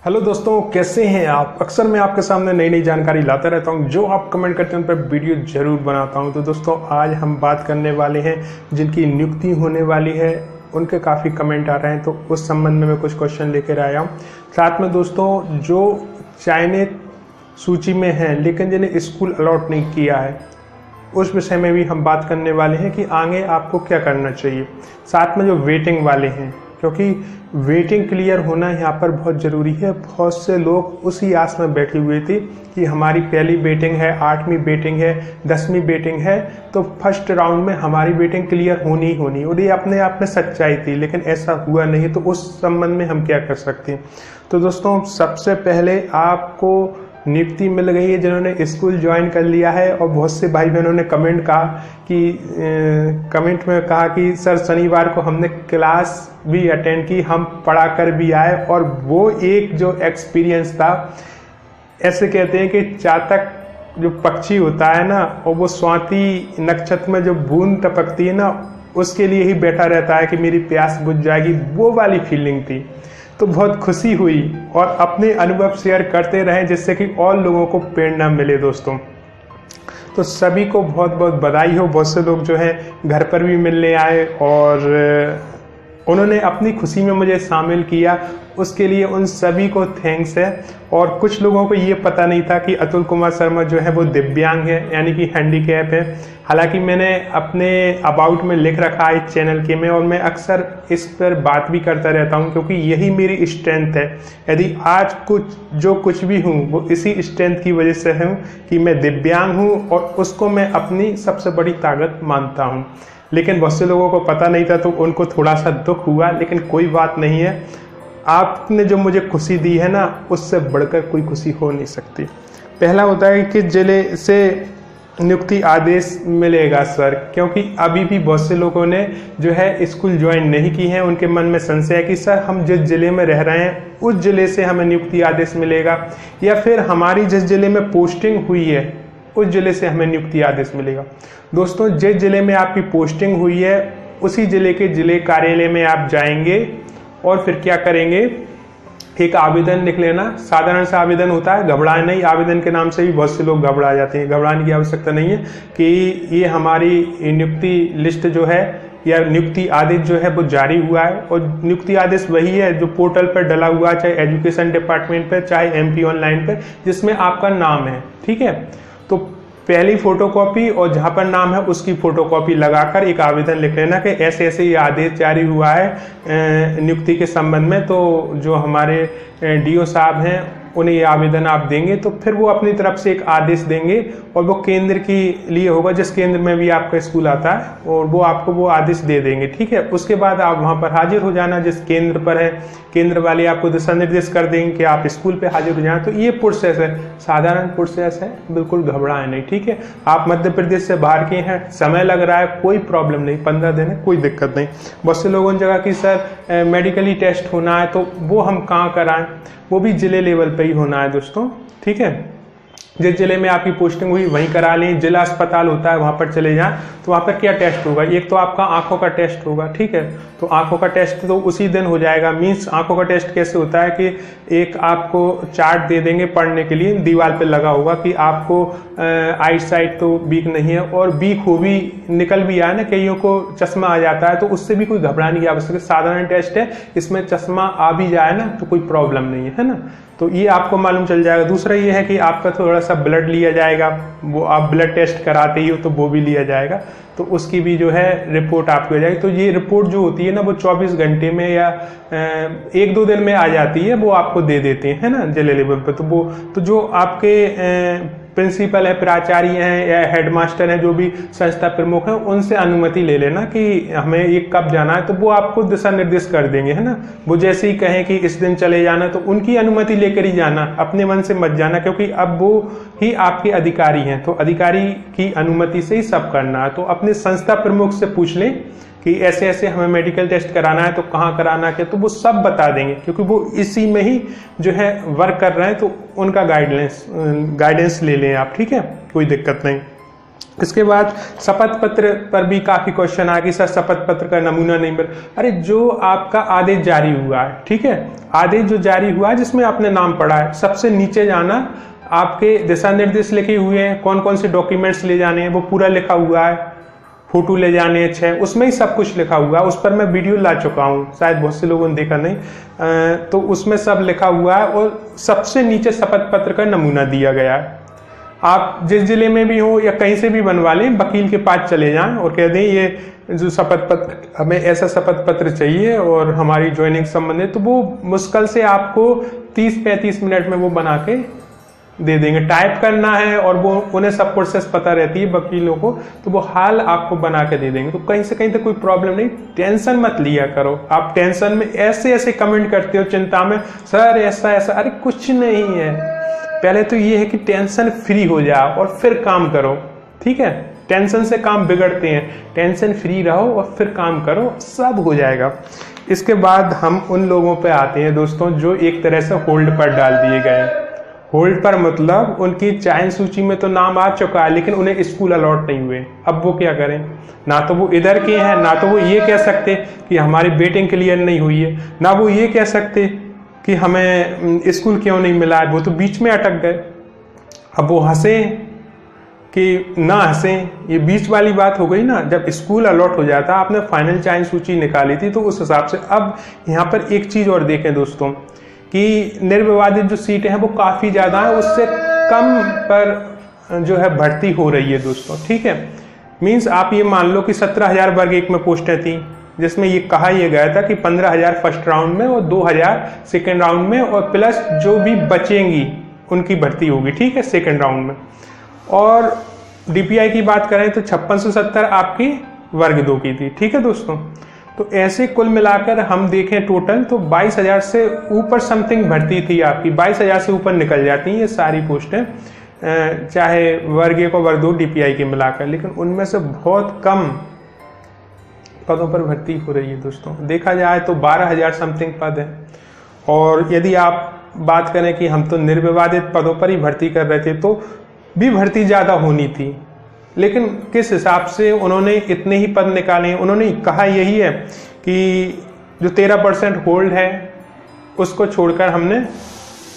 Hello दोस्तों, कैसे हैं आप। अक्सर मैं आपके सामने नई नई जानकारी लाता रहता हूं। जो आप कमेंट करते हैं उन पर वीडियो जरूर बनाता हूं। तो दोस्तों, आज हम बात करने वाले हैं जिनकी नियुक्ति होने वाली है, उनके काफ़ी कमेंट आ रहे हैं, तो उस संबंध में मैं कुछ क्वेश्चन लेकर आया हूँ। साथ में दोस्तों, जो चयनित सूची में हैं लेकिन जिन्हें स्कूल अलॉट नहीं किया है, उस विषय में भी हम बात करने वाले हैं कि आगे आपको क्या करना चाहिए। साथ में जो वेटिंग वाले हैं, क्योंकि वेटिंग क्लियर होना यहाँ पर बहुत ज़रूरी है। बहुत से लोग उसी आस में बैठे हुए थे कि हमारी पहली वेटिंग है, 8वीं वेटिंग है, 10वीं वेटिंग है, तो फर्स्ट राउंड में हमारी वेटिंग क्लियर होनी ही होनी, और ये अपने आप में सच्चाई थी, लेकिन ऐसा हुआ नहीं। तो उस संबंध में हम क्या कर सकते हैं। तो दोस्तों, सबसे पहले आपको नियुक्ति मिल गई है जिन्होंने स्कूल ज्वाइन कर लिया है। और बहुत से भाई बहनों ने कमेंट में कहा कि सर, शनिवार को हमने क्लास भी अटेंड की, हम पढ़ा कर भी आए, और वो एक जो एक्सपीरियंस था, ऐसे कहते हैं कि चातक जो पक्षी होता है ना, और वो स्वाति नक्षत्र में जो बूंद टपकती है ना, उसके लिए ही बैठा रहता है कि मेरी प्यास बुझ जाएगी, वो वाली फीलिंग थी। तो बहुत खुशी हुई और अपने अनुभव शेयर करते रहें जिससे कि और लोगों को प्रेरणा मिले। दोस्तों, तो सभी को बहुत बहुत बधाई हो। बहुत से लोग जो हैं घर पर भी मिलने आए और उन्होंने अपनी खुशी में मुझे शामिल किया, उसके लिए उन सभी को थैंक्स है। और कुछ लोगों को ये पता नहीं था कि अतुल कुमार शर्मा जो है वो दिव्यांग है, यानी कि हैंडीकैप है। हालांकि मैंने अपने अबाउट में लिख रखा है इस चैनल के में, और मैं अक्सर इस पर बात भी करता रहता हूँ, क्योंकि यही मेरी स्ट्रेंथ है। यदि आज कुछ भी हूँ वो इसी स्ट्रेंथ की वजह से हूँ कि मैं दिव्यांग हूँ, और उसको मैं अपनी सबसे बड़ी ताकत मानता हूँ। लेकिन बहुत से लोगों को पता नहीं था, तो उनको थोड़ा सा दुख हुआ, लेकिन कोई बात नहीं है। आपने जो मुझे खुशी दी है ना, उससे बढ़कर कोई खुशी हो नहीं सकती। पहला होता है कि जिले से नियुक्ति आदेश मिलेगा सर, क्योंकि अभी भी बहुत से लोगों ने जो है स्कूल ज्वाइन नहीं की है। उनके मन में संशय है कि सर, हम जिस जिले में रह रहे हैं उस जिले से हमें नियुक्ति आदेश मिलेगा, या फिर हमारी जिस जिले में पोस्टिंग हुई है उस जिले से हमें नियुक्ति आदेश मिलेगा। दोस्तों, जिस जिले में आपकी पोस्टिंग हुई है उसी जिले के जिले कार्यालय में आप जाएंगे और फिर क्या करेंगे, एक आवेदन लिख लेना। साधारण सा आवेदन होता है, घबराए नहीं। आवेदन के नाम से भी बहुत से लोग घबरा जाते हैं। घबराने की आवश्यकता नहीं है कि ये हमारी नियुक्ति लिस्ट जो है या नियुक्ति आदेश जो है वो जारी हुआ है, और नियुक्ति आदेश वही है जो पोर्टल पर डला हुआ है, चाहे एजुकेशन डिपार्टमेंट पर, चाहे MP ऑनलाइन पर, जिसमें आपका नाम है। ठीक है, तो पहली फोटोकॉपी और जहां पर नाम है उसकी फोटोकॉपी लगाकर एक आवेदन लिख लेना कि ऐसे ऐसे ये आदेश जारी हुआ है नियुक्ति के संबंध में। तो जो हमारे DO साहब हैं उन्हें ये आवेदन आप देंगे, तो फिर वो अपनी तरफ से एक आदेश देंगे, और वो केंद्र के लिए होगा, जिस केंद्र में भी आपका स्कूल आता है, और वो आपको वो आदेश दे देंगे। ठीक है, उसके बाद आप वहाँ पर हाजिर हो जाना जिस केंद्र पर है। केंद्र वाले आपको दिशा निर्देश कर देंगे कि आप स्कूल पे हाजिर हो जाएं। तो ये प्रोसेस है, साधारण प्रोसेस है, बिल्कुल घबराएं नहीं। ठीक है, आप मध्य प्रदेश से बाहर के हैं, समय लग रहा है, कोई प्रॉब्लम नहीं, 15 दिन है, कोई दिक्कत नहीं। बहुत से लोगों ने जगह कि सर मेडिकली टेस्ट होना है, तो वो हम कहाँ कराएं, वो भी जिले लेवल पे ही होना है दोस्तों। ठीक है, जिस जिले में आपकी पोस्टिंग हुई वहीं करा लें। जिला अस्पताल होता है, वहां पर चले जाएं। तो वहां पर क्या टेस्ट होगा, एक तो आपका आंखों का टेस्ट होगा। ठीक है, तो आंखों का टेस्ट तो उसी दिन हो जाएगा। मीन्स आंखों का टेस्ट कैसे होता है कि एक आपको चार्ट दे देंगे पढ़ने के लिए, दीवार पे लगा होगा कि आपको आई साइट तो वीक नहीं है, और वीक हो भी निकल भी आए ना, कईयों को चश्मा आ जाता है, तो उससे भी कोई घबराने की आवश्यकता। साधारण टेस्ट है, इसमें चश्मा आ भी जाए ना तो कोई प्रॉब्लम नहीं है ना। तो ये आपको मालूम चल जाएगा। दूसरा ये है कि आपका थोड़ा सा ब्लड लिया जाएगा, वो आप ब्लड टेस्ट कराते ही हो तो वो भी लिया जाएगा, तो उसकी भी जो है रिपोर्ट आपको हो जाएगी। तो ये रिपोर्ट जो होती है ना, वो 24 घंटे में या 1-2 दिन में आ जाती है, वो आपको दे देते हैं ना जिले लेवल पर। तो जो आपके प्रिंसिपल है, प्राचार्य हैं या हेडमास्टर हैं, जो भी संस्था प्रमुख हैं, उनसे अनुमति ले लेना कि हमें ये कब जाना है, तो वो आपको दिशा निर्देश कर देंगे, है ना। वो जैसे ही कहें कि इस दिन चले जाना, तो उनकी अनुमति लेकर ही जाना, अपने मन से मत जाना, क्योंकि अब वो ही आपके अधिकारी हैं। तो अधिकारी की अनुमति से ही सब करना है। तो अपने संस्था प्रमुख से पूछ लें कि ऐसे ऐसे हमें मेडिकल टेस्ट कराना है, तो कहाँ कराना है, तो वो सब बता देंगे, क्योंकि वो इसी में ही जो है वर्क कर रहे हैं। तो उनका गाइडेंस ले लें आप। ठीक है, कोई दिक्कत नहीं। इसके बाद शपथ पत्र पर भी काफी क्वेश्चन आ कि सर शपथ पत्र का नमूना नहीं मिल। अरे जो आपका आदेश जारी हुआ है, ठीक है, आदेश जो जारी हुआ है जिसमें आपने नाम पढ़ा है, सबसे नीचे जाना, आपके दिशा निर्देश लिखे हुए हैं, कौन कौन से डॉक्यूमेंट्स ले जाने हैं वो पूरा लिखा हुआ है, फोटो ले जाने हैं 6, उसमें ही सब कुछ लिखा हुआ है। उस पर मैं वीडियो ला चुका हूँ, शायद बहुत से लोगों ने देखा नहीं, तो उसमें सब लिखा हुआ है और सबसे नीचे शपथ पत्र का नमूना दिया गया है। आप जिस जिले में भी हो या कहीं से भी बनवा लें, वकील के पास चले जाएं और कह दें ये जो शपथ पत्र, हमें ऐसा शपथ पत्र चाहिए और हमारी ज्वाइनिंग संबंधित, तो वो मुश्किल से आपको 30-35 मिनट में वो बना के दे देंगे। टाइप करना है और वो उन्हें सब प्रोसेस पता रहती है वकीलों को, तो वो हाल आपको बना के दे देंगे। तो कहीं से कहीं तक कोई प्रॉब्लम नहीं, टेंशन मत लिया करो। आप टेंशन में ऐसे ऐसे कमेंट करते हो, चिंता में, सर ऐसा ऐसा, अरे कुछ नहीं है। पहले तो ये है कि टेंशन फ्री हो जाओ और फिर काम करो, ठीक है। टेंशन से काम बिगड़ते हैं, टेंशन फ्री रहो और फिर काम करो, सब हो जाएगा। इसके बाद हम उन लोगों पे आते हैं दोस्तों जो एक तरह से होल्ड पर डाल दिए गए। होल्ड पर मतलब उनकी चयन सूची में तो नाम आ चुका है लेकिन उन्हें स्कूल अलॉट नहीं हुए। अब वो क्या करें? ना तो वो इधर के हैं, ना तो वो ये कह सकते कि हमारी वेटिंग क्लियर नहीं हुई है, ना वो ये कह सकते कि हमें स्कूल क्यों नहीं मिला है, वो तो बीच में अटक गए। अब वो हंसें कि ना हंसें, ये बीच वाली बात हो गई ना। जब स्कूल अलॉट हो जाता, आपने फाइनल चयन सूची निकाली थी, तो उस हिसाब से अब यहाँ पर एक चीज और देखें दोस्तों कि निर्विवादित जो सीटें हैं वो काफी ज्यादा है, उससे कम पर जो है भर्ती हो रही है दोस्तों, ठीक है। मींस आप ये मान लो कि 17,000 वर्ग एक में पोस्टें थी, जिसमें ये कहा यह गया था कि 15,000 फर्स्ट राउंड में और 2,000 सेकेंड राउंड में, और प्लस जो भी बचेंगी उनकी भर्ती होगी, ठीक है, सेकेंड राउंड में। और डीपीआई की बात करें तो 5670 आपकी वर्ग 2 की थी, ठीक है दोस्तों। तो ऐसे कुल मिलाकर हम देखें टोटल तो 22,000 से ऊपर समथिंग भर्ती थी आपकी, 22,000 से ऊपर निकल जाती हैं ये सारी पोस्टें, चाहे वर्ग 1 और वर्ग 2 डीपीआई के मिलाकर। लेकिन उनमें से बहुत कम पदों पर भर्ती हो रही है दोस्तों। देखा जाए तो 12,000 समथिंग पद है। और यदि आप बात करें कि हम तो निर्विवादित पदों पर ही भर्ती कर रहे थे, तो भी भर्ती ज़्यादा होनी थी, लेकिन किस हिसाब से उन्होंने इतने ही पद निकाले हैं? उन्होंने कहा यही है कि जो 13% होल्ड है उसको छोड़कर हमने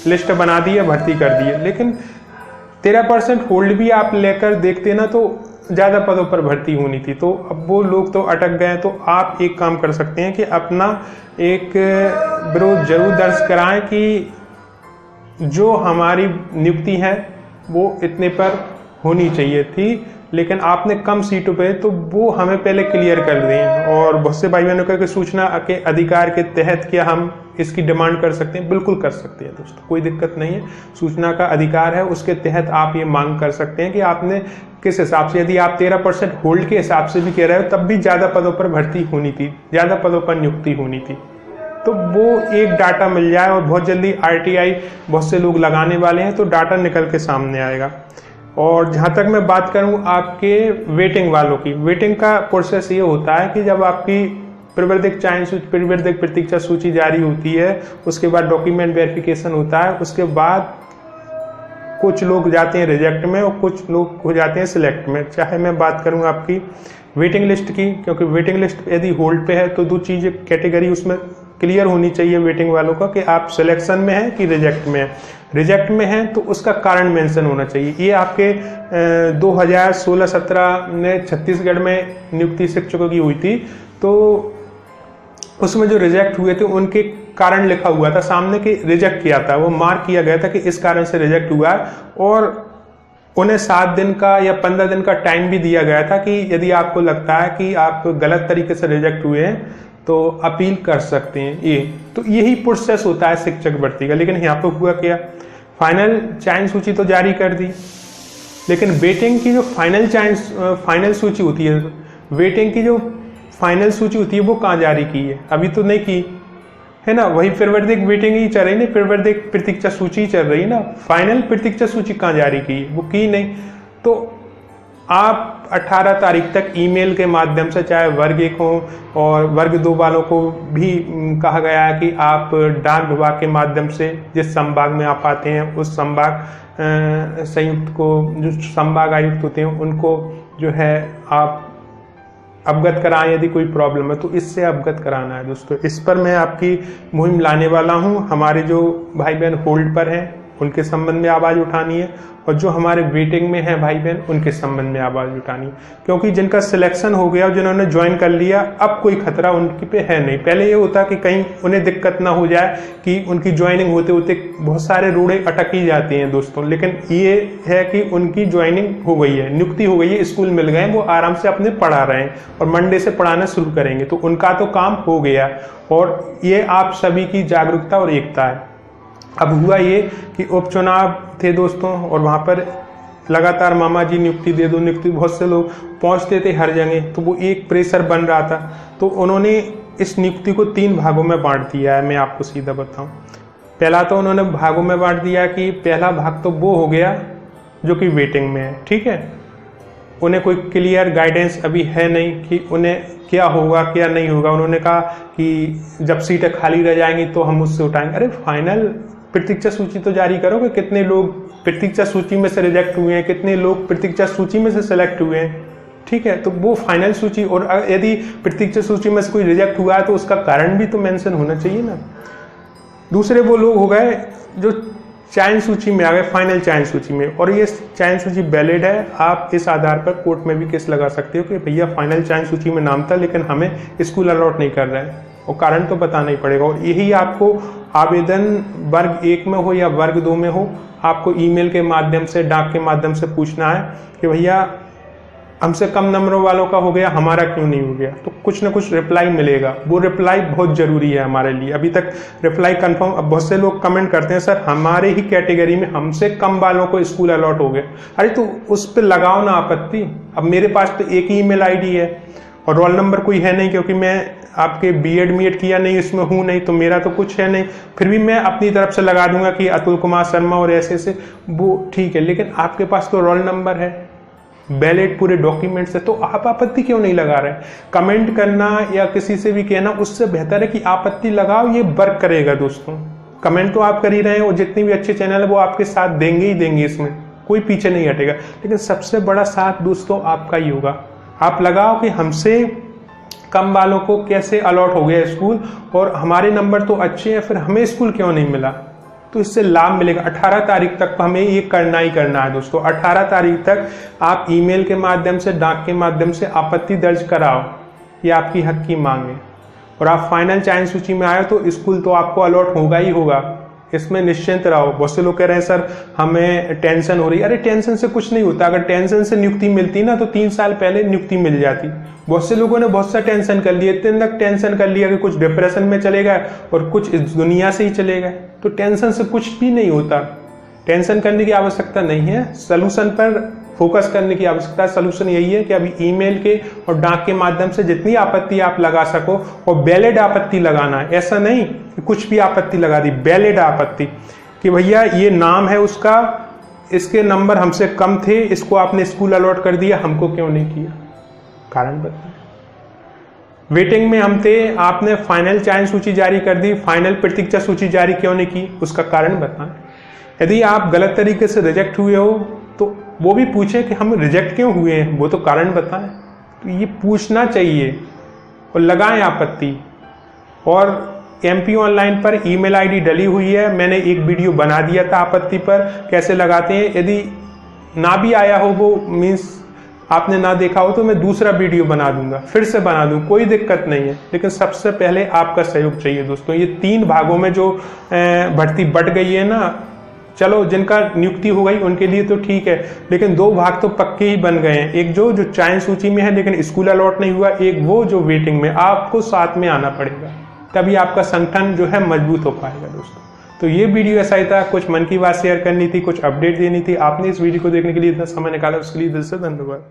लिस्ट बना दी है, भर्ती कर दी है। लेकिन 13% होल्ड भी आप लेकर देखते ना तो ज़्यादा पदों पर भर्ती होनी थी। तो अब वो लोग तो अटक गए। तो आप एक काम कर सकते हैं कि अपना एक विरोध जरूर दर्ज कराएं कि जो हमारी नियुक्ति है वो इतने पर होनी चाहिए थी, लेकिन आपने कम सीटों पे, तो वो हमें पहले क्लियर कर दें। और बहुत से भाई बहनों का सूचना के अधिकार के तहत क्या हम इसकी डिमांड कर सकते हैं? बिल्कुल कर सकते हैं दोस्तों, कोई दिक्कत नहीं है। सूचना का अधिकार है, उसके तहत आप ये मांग कर सकते हैं कि आपने किस हिसाब से, यदि आप 13% होल्ड के हिसाब से भी कह रहे हो तब भी ज़्यादा पदों पर भर्ती होनी थी, ज़्यादा पदों पर नियुक्ति होनी थी। तो वो एक डाटा मिल जाए, और बहुत जल्दी आरटीआई बहुत से लोग लगाने वाले हैं, तो डाटा निकल के सामने आएगा। और जहाँ तक मैं बात करूँ आपके वेटिंग वालों की, वेटिंग का प्रोसेस ये होता है कि जब आपकी प्रवर्तिक चयन सूची, प्रवर्तिक प्रतीक्षा सूची जारी होती है, उसके बाद डॉक्यूमेंट वेरिफिकेशन होता है, उसके बाद कुछ लोग जाते हैं रिजेक्ट में और कुछ लोग हो जाते हैं सिलेक्ट में। चाहे मैं बात करूँ आपकी वेटिंग लिस्ट की, क्योंकि वेटिंग लिस्ट यदि होल्ड पे है तो दो चीज़ें कैटेगरी उसमें क्लियर होनी चाहिए वेटिंग वालों का कि आप सिलेक्शन में हैं कि रिजेक्ट में हैं। रिजेक्ट में हैं तो उसका कारण मेंशन होना चाहिए। ये आपके 2016-17 में छत्तीसगढ़ में नियुक्ति शिक्षकों की हुई थी, तो उसमें जो रिजेक्ट हुए थे उनके कारण लिखा हुआ था सामने कि रिजेक्ट किया था, वो मार्क किया गया था कि इस कारण से रिजेक्ट हुआ है, और उन्हें 7 दिन का या 15 दिन का टाइम भी दिया गया था कि यदि आपको लगता है कि आप गलत तरीके से रिजेक्ट हुए हैं तो अपील कर सकते हैं। ये तो यही प्रोसेस होता है शिक्षक भर्ती का। लेकिन यहाँ पे हुआ क्या, फाइनल चयन सूची तो जारी कर दी, लेकिन वेटिंग की जो फाइनल सूची होती है, वेटिंग की जो फाइनल सूची होती है वो कहाँ जारी की है? अभी तो नहीं की है ना, वही प्रवर्तिक वेटिंग ही चल रही ना, प्रवर्तिक प्रतीक्षा सूची चल रही ना, फाइनल प्रतीक्षा सूची कहाँ जारी की? वो की नहीं। तो आप 18 तारीख तक ईमेल के माध्यम से, चाहे वर्ग 1 हो और वर्ग 2 वालों को भी कहा गया है कि आप डाक विभाग के माध्यम से जिस संभाग में आप आते हैं उस संभाग संयुक्त को, जो संभाग आयुक्त होते हैं उनको जो है आप अवगत कराएं। यदि कोई प्रॉब्लम है तो इससे अवगत कराना है दोस्तों। इस पर मैं आपकी मुहिम लाने वाला हूं। हमारे जो भाई बहन होल्ड पर हैं उनके संबंध में आवाज़ उठानी है, और जो हमारे वेटिंग में हैं भाई बहन उनके संबंध में आवाज़ उठानी है, क्योंकि जिनका सिलेक्शन हो गया और जिन्होंने ज्वाइन कर लिया अब कोई खतरा उनके पे है नहीं। पहले ये होता कि कहीं उन्हें दिक्कत ना हो जाए कि उनकी ज्वाइनिंग होते होते बहुत सारे रोड़े अटक ही जाती हैं दोस्तों, लेकिन ये है कि उनकी ज्वाइनिंग हो गई है, नियुक्ति हो गई है, स्कूल मिल गए, वो आराम से अपने पढ़ा रहे हैं और मंडे से पढ़ाना शुरू करेंगे, तो उनका तो काम हो गया। और ये आप सभी की जागरूकता और एकता है। अब हुआ ये कि उपचुनाव थे दोस्तों, और वहाँ पर लगातार मामा जी नियुक्ति दे दो नियुक्ति, बहुत से लोग पहुँचते थे हर जगह, तो वो एक प्रेशर बन रहा था। तो उन्होंने इस नियुक्ति को 3 भागों में बांट दिया है। मैं आपको सीधा बताऊं, पहला तो उन्होंने भागों में बांट दिया कि पहला भाग तो वो हो गया जो कि वेटिंग में है, ठीक है। उन्हें कोई क्लियर गाइडेंस अभी है नहीं कि उन्हें क्या होगा क्या नहीं होगा। उन्होंने कहा कि जब सीटें खाली रह जाएंगी तो हम उससे उठाएंगे। अरे फाइनल प्रतीक्षा सूची तो जारी करो कि कितने लोग प्रतीक्षा सूची में से रिजेक्ट हुए हैं, कितने लोग प्रतीक्षा सूची में से सेलेक्ट हुए हैं, ठीक है। तो वो फाइनल सूची, और यदि प्रतीक्षा सूची में से कोई रिजेक्ट हुआ है तो उसका कारण भी तो मेंशन होना चाहिए ना। दूसरे वो लोग हो गए जो चयन सूची में आ गए, फाइनल चयन सूची में, और ये चयन सूची वैलिड है। आप इस आधार पर कोर्ट में भी केस लगा सकते हो कि भैया फाइनल चयन सूची में नाम था लेकिन हमें स्कूल अलॉट नहीं कर रहे हैं, और कारण तो बताना ही पड़ेगा। और यही आपको आवेदन वर्ग 1 में हो या वर्ग 2 में हो, आपको ईमेल के माध्यम से, डाक के माध्यम से पूछना है कि भैया हमसे कम नंबरों वालों का हो गया, हमारा क्यों नहीं हो गया। तो कुछ ना कुछ रिप्लाई मिलेगा, वो रिप्लाई बहुत जरूरी है हमारे लिए। अभी तक रिप्लाई कंफर्म, अब बहुत से लोग कमेंट करते हैं सर हमारे ही कैटेगरी में हमसे कम वालों को स्कूल अलॉट हो गया। अरे तो उस पर लगाओ ना आपत्ति। अब मेरे पास तो एक ही ईमेल आईडी है और रोल नंबर कोई है नहीं, क्योंकि मैं आपके बीएड मीएड किया नहीं, इसमें हूँ नहीं, तो मेरा तो कुछ है नहीं। फिर भी मैं अपनी तरफ से लगा दूंगा कि अतुल कुमार शर्मा और ऐसे वो ठीक है, लेकिन आपके पास तो रोल नंबर है, वैलिड पूरे डॉक्यूमेंट्स है, तो आप आपत्ति क्यों नहीं लगा रहे। कमेंट करना या किसी से भी कहना उससे बेहतर है कि आपत्ति लगाओ, ये वर्क करेगा दोस्तों। कमेंट तो आप कर ही रहे हैं और जितने भी अच्छे चैनल है वो आपके साथ देंगे ही देंगे, इसमें कोई पीछे नहीं हटेगा। लेकिन सबसे बड़ा साथ दोस्तों आपका ही होगा। आप लगाओ कि हमसे कम वालों को कैसे अलॉट हो गया स्कूल, और हमारे नंबर तो अच्छे हैं, फिर हमें स्कूल क्यों नहीं मिला। तो इससे लाभ मिलेगा। 18 तारीख तक तो हमें ये करना ही करना है दोस्तों। 18 तारीख तक आप ईमेल के माध्यम से, डाक के माध्यम से आपत्ति दर्ज कराओ, ये आपकी हक की मांग है। और आप फाइनल चयन सूची में आए तो स्कूल तो आपको अलॉट होगा ही होगा, इसमें निश्चिंत रहो। बहुत से लोग कह रहे हैं सर हमें टेंशन हो रही है। अरे टेंशन से कुछ नहीं होता। अगर टेंशन से नियुक्ति मिलती ना तो 3 साल पहले नियुक्ति मिल जाती। बहुत से लोगों ने बहुत सा टेंशन कर लिया, इतने तक टेंशन कर लिया कि कुछ डिप्रेशन में चले गए और कुछ इस दुनिया से ही चले गए। तो टेंशन से कुछ भी नहीं होता। टेंशन करने की आवश्यकता नहीं है, सोल्यूशन पर फोकस करने की आवश्यकता है। सोल्यूशन यही है कि अभी ईमेल के और डाक के माध्यम से जितनी आपत्ति आप लगा सको, और वैलिड आपत्ति लगाना है। ऐसा नहीं कि कुछ भी आपत्ति लगा दी, वैलिड आपत्ति कि भैया ये नाम है उसका, इसके नंबर हमसे कम थे, इसको आपने स्कूल अलॉट कर दिया, हमको क्यों नहीं किया, कारण बताएं। वेटिंग में हम थे, आपने फाइनल चयन सूची जारी कर दी, फाइनल प्रतीक्षा सूची जारी क्यों नहीं की, उसका कारण बताएं। यदि आप गलत तरीके से रिजेक्ट हुए हो तो वो भी पूछे कि हम रिजेक्ट क्यों हुए हैं, वो तो कारण बताएं। तो ये पूछना चाहिए और लगाएं आपत्ति। और MP ऑनलाइन पर ईमेल आईडी डली हुई है, मैंने एक वीडियो बना दिया था आपत्ति पर कैसे लगाते हैं। यदि ना भी आया हो, वो मीन्स आपने ना देखा हो, तो मैं दूसरा वीडियो बना दूंगा, फिर से बना दूं, कोई दिक्कत नहीं है। लेकिन सबसे पहले आपका सहयोग चाहिए दोस्तों। ये 3 भागों में जो भर्ती बढ़ गई है ना, चलो जिनका नियुक्ति हो गई उनके लिए तो ठीक है, लेकिन 2 भाग तो पक्के ही बन गए हैं। एक जो चयन सूची में है लेकिन स्कूल अलॉट नहीं हुआ, एक वो जो वेटिंग में। आपको साथ में आना पड़ेगा, तभी आपका संगठन जो है मजबूत हो पाएगा दोस्तों। तो ये वीडियो ऐसा ही था, कुछ मन की बात शेयर करनी थी, कुछ अपडेट देनी थी। आपने इस वीडियो को देखने के लिए इतना समय निकाला, उसके लिए दिल से धन्यवाद।